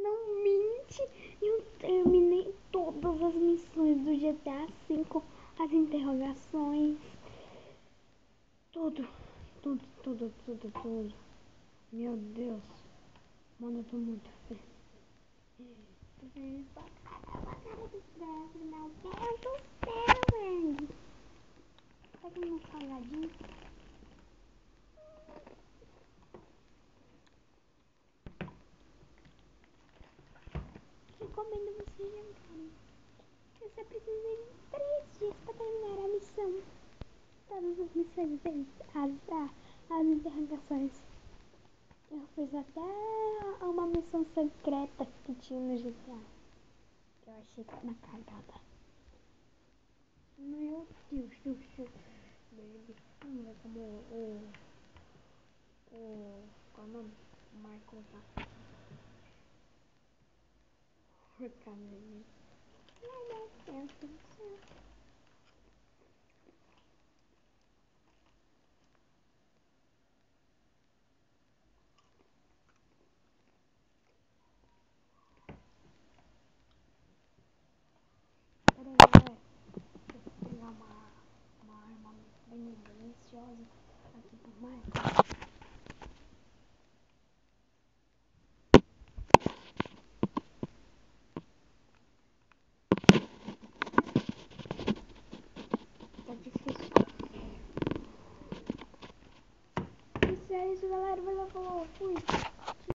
finalmente eu terminei todas as missões do GTA V, as interrogações, tudo. Meu Deus, mano, eu tô muito feliz. Meu Deus do céu, velho. Pega um salgadinho. Recomendo você jantar. Você precisa de 3 dias pra terminar a missão. Todas as missões deles, as interrogações. Eu fiz até uma missão secreta que tinha no GTA. Eu achei que era cagada. Meu Deus do céu. Baby. Como qual é o nome? Michael tá. Por causa disso. Meu Deus do céu. Peraí, galera. Eu vou pegar uma arma bem deliciosa aqui por mais. Tá difícil. Isso é isso, galera. Vai lá, falou. Fui.